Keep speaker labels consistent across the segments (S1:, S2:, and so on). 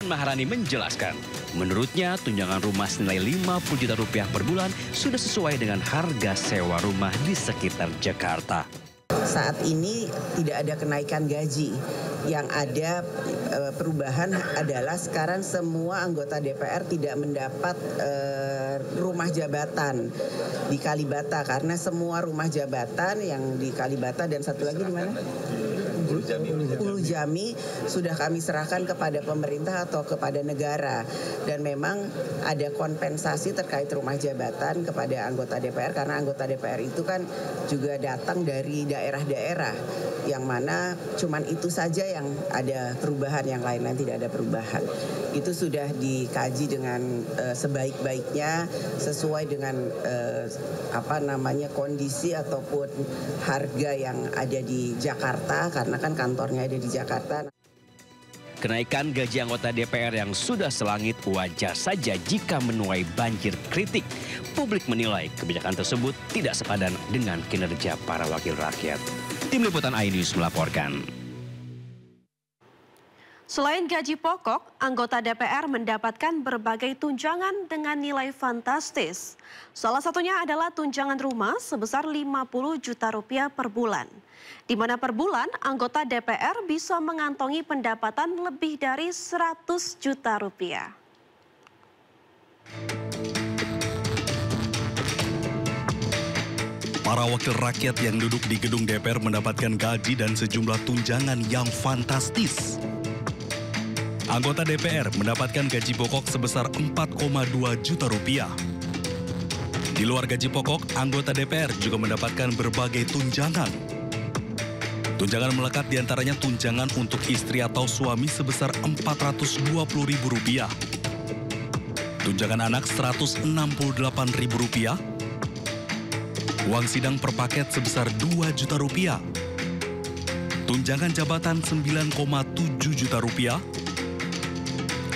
S1: Maharani menjelaskan, menurutnya tunjangan rumah senilai 50 juta rupiah per bulan sudah sesuai dengan harga sewa rumah di sekitar Jakarta.
S2: Saat ini tidak ada kenaikan gaji. Yang ada perubahan adalah sekarang semua anggota DPR tidak mendapat rumah jabatan di Kalibata, karena semua rumah jabatan yang di Kalibata dan satu lagi di mana? Ulu Jami sudah kami serahkan kepada pemerintah atau kepada negara, dan memang ada kompensasi terkait rumah jabatan kepada anggota DPR, karena anggota DPR itu kan juga datang dari daerah-daerah yang mana cuman itu saja yang ada perubahan, yang lain-lain tidak ada perubahan. Itu sudah dikaji dengan sebaik-baiknya sesuai dengan kondisi ataupun harga yang ada di Jakarta, karena kan kantornya ada di Jakarta.
S1: Kenaikan gaji anggota DPR yang sudah selangit wajar saja jika menuai banjir kritik. Publik menilai kebijakan tersebut tidak sepadan dengan kinerja para wakil rakyat. Tim Liputan iNews melaporkan.
S3: Selain gaji pokok, anggota DPR mendapatkan berbagai tunjangan dengan nilai fantastis. Salah satunya adalah tunjangan rumah sebesar 50 juta rupiah per bulan. Di mana per bulan anggota DPR bisa mengantongi pendapatan lebih dari 100 juta rupiah.
S4: Para wakil rakyat yang duduk di gedung DPR mendapatkan gaji dan sejumlah tunjangan yang fantastis. Anggota DPR mendapatkan gaji pokok sebesar 4,2 juta rupiah. Di luar gaji pokok, anggota DPR juga mendapatkan berbagai tunjangan. Tunjangan melekat diantaranya tunjangan untuk istri atau suami sebesar Rp420.000. Tunjangan anak Rp168.000. Uang sidang per paket sebesar Rp2 juta. Tunjangan jabatan Rp9,7 juta.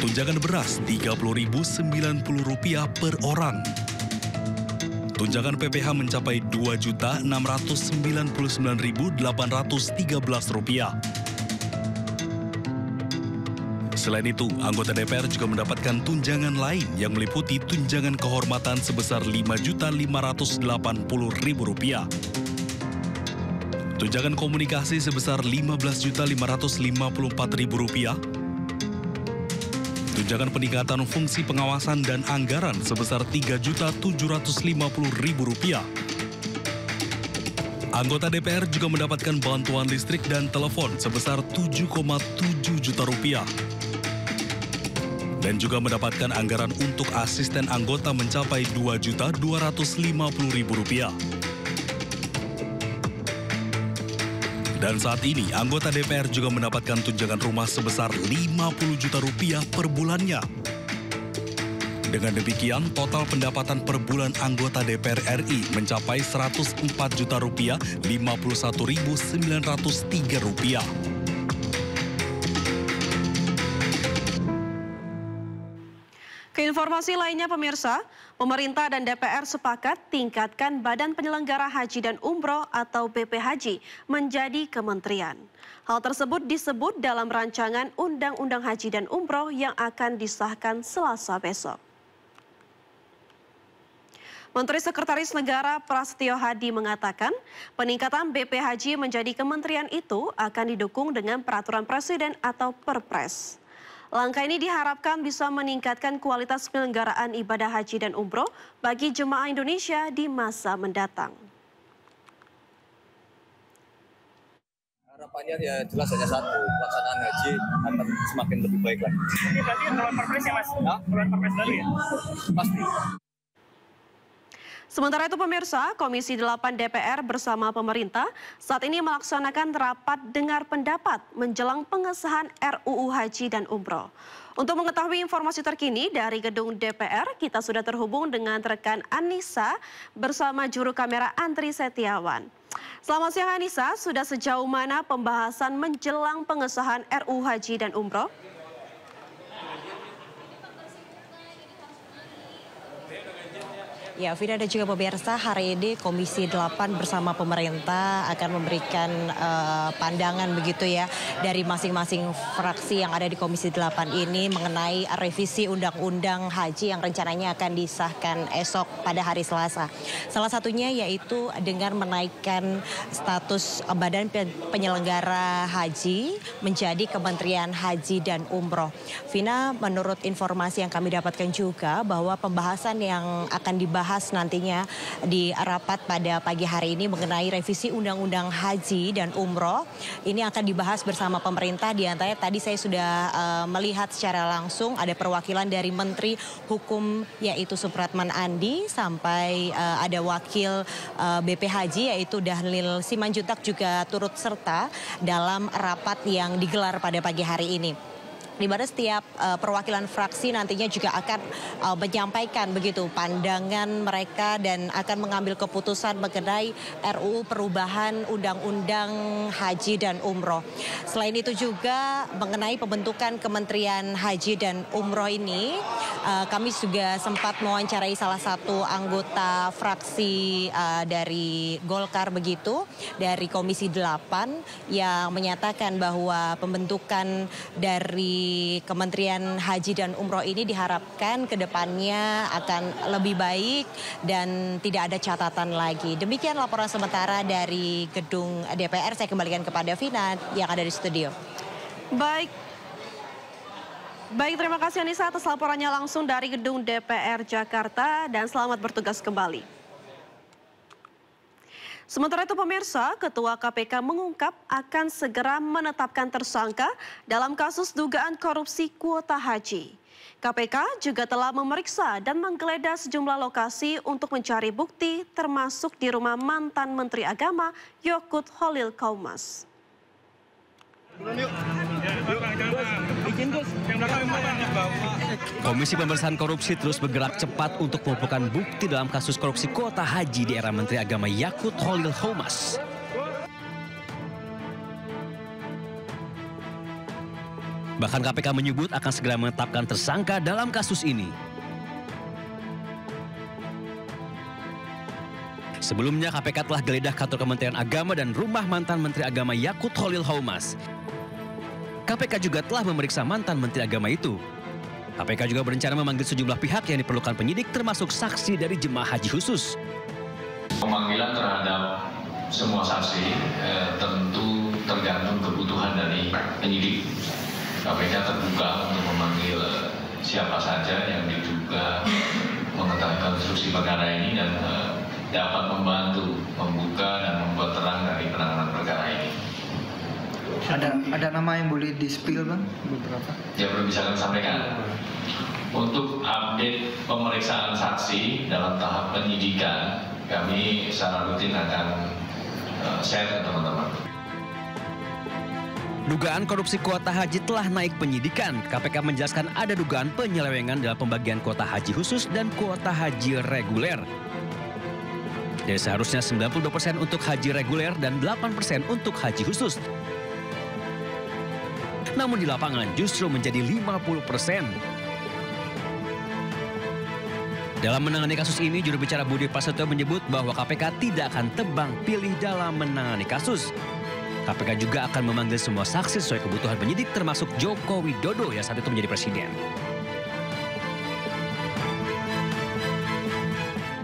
S4: Tunjangan beras Rp30.090 per orang. Tunjangan PPH mencapai Rp2.699.813. Selain itu, anggota DPR juga mendapatkan tunjangan lain yang meliputi tunjangan kehormatan sebesar Rp5.580.000. Tunjangan komunikasi sebesar Rp15.554.000. Tunjangan peningkatan fungsi pengawasan dan anggaran sebesar Rp3.750.000. Anggota DPR juga mendapatkan bantuan listrik dan telepon sebesar Rp7,7 juta. Dan juga mendapatkan anggaran untuk asisten anggota mencapai Rp2.250.000. Dan saat ini, anggota DPR juga mendapatkan tunjangan rumah sebesar Rp50 juta per bulannya. Dengan demikian, total pendapatan per bulan anggota DPR RI mencapai Rp104.051.903.
S3: Keinformasi lainnya pemirsa, pemerintah dan DPR sepakat tingkatkan Badan Penyelenggara Haji dan Umroh atau BPHJ menjadi kementerian. Hal tersebut disebut dalam rancangan Undang-Undang Haji dan Umroh yang akan disahkan Selasa besok. Menteri Sekretaris Negara Prasetyo Hadi mengatakan peningkatan BPHJ menjadi kementerian itu akan didukung dengan peraturan presiden atau Perpres. Langkah ini diharapkan bisa meningkatkan kualitas penyelenggaraan ibadah haji dan umroh bagi jemaah Indonesia di masa mendatang.
S5: Harapannya ya jelas hanya satu, pelaksanaan haji akan semakin lebih baik lagi.
S6: Ini berarti keluar Perpres ya Mas? Keluar Perpres baru ya?
S5: Pasti.
S3: Sementara itu pemirsa, Komisi 8 DPR bersama pemerintah saat ini melaksanakan rapat dengar pendapat menjelang pengesahan RUU Haji dan Umroh. Untuk mengetahui informasi terkini dari gedung DPR, kita sudah terhubung dengan rekan Anissa bersama juru kamera Andri Setiawan. Selamat siang Anissa, sudah sejauh mana pembahasan menjelang pengesahan RUU Haji dan Umroh?
S7: Ya, Vina dan juga pemirsa, hari ini Komisi 8 bersama pemerintah akan memberikan pandangan begitu ya dari masing-masing fraksi yang ada di Komisi 8 ini mengenai revisi Undang-Undang Haji yang rencananya akan disahkan esok pada hari Selasa. Salah satunya yaitu dengan menaikkan status Badan Penyelenggara Haji menjadi Kementerian Haji dan Umroh. Vina, menurut informasi yang kami dapatkan juga bahwa pembahasan yang akan dibahas nantinya di rapat pada pagi hari ini mengenai revisi Undang-Undang Haji dan Umroh. Ini akan dibahas bersama pemerintah. Di antaranya tadi saya sudah melihat secara langsung ada perwakilan dari Menteri Hukum yaitu Supratman Andi, sampai ada wakil BP Haji yaitu Dhanil Simanjuntak juga turut serta dalam rapat yang digelar pada pagi hari ini. Di mana setiap perwakilan fraksi nantinya juga akan menyampaikan begitu pandangan mereka dan akan mengambil keputusan mengenai RUU perubahan Undang-Undang Haji dan Umroh. Selain itu juga mengenai pembentukan Kementerian Haji dan Umroh ini, kami juga sempat mewawancarai salah satu anggota fraksi dari Golkar begitu, dari Komisi 8 yang menyatakan bahwa pembentukan dari Kementerian Haji dan Umroh ini diharapkan ke depannya akan lebih baik dan tidak ada catatan lagi. Demikian laporan sementara dari gedung DPR. Saya kembalikan kepada Vina yang ada di studio.
S3: Baik, terima kasih Anissa atas laporannya langsung dari gedung DPR Jakarta dan selamat bertugas kembali. Sementara itu pemirsa, Ketua KPK mengungkap akan segera menetapkan tersangka dalam kasus dugaan korupsi kuota haji. KPK juga telah memeriksa dan menggeledah sejumlah lokasi untuk mencari bukti termasuk di rumah mantan Menteri Agama Yakut Khalil Qaumas.
S1: Komisi Pemberantasan Korupsi terus bergerak cepat untuk mengumpulkan bukti dalam kasus korupsi kuota haji di era Menteri Agama Yakut Khalil Qaumas. Bahkan KPK menyebut akan segera menetapkan tersangka dalam kasus ini. Sebelumnya KPK telah geledah kantor Kementerian Agama dan rumah mantan Menteri Agama Yakut Khalil Qaumas. KPK juga telah memeriksa mantan Menteri Agama itu. KPK juga berencana memanggil sejumlah pihak yang diperlukan penyidik termasuk saksi dari jemaah haji khusus.
S8: Pemanggilan terhadap semua saksi tentu tergantung kebutuhan dari penyidik. KPK terbuka untuk memanggil siapa saja yang diduga mengetahui konstruksi perkara ini dan dapat membantu membuka dan membuat terang dari penanganan perkara ini.
S9: Ada nama yang boleh di-spill, Bang? Beberapa?
S8: Ya, belum bisa kami sampaikan. Untuk update pemeriksaan saksi dalam tahap penyidikan, kami secara rutin akan share ke teman-teman.
S1: Dugaan korupsi kuota haji telah naik penyidikan. KPK menjelaskan ada dugaan penyelewengan dalam pembagian kuota haji khusus dan kuota haji reguler. Jadi seharusnya 92% untuk haji reguler dan 8% untuk haji khusus. Namun di lapangan justru menjadi 50%. Dalam menangani kasus ini, juru bicara Budi Prasetyo menyebut bahwa KPK tidak akan tebang pilih dalam menangani kasus. KPK juga akan memanggil semua saksi sesuai kebutuhan penyidik termasuk Joko Widodo yang saat itu menjadi presiden.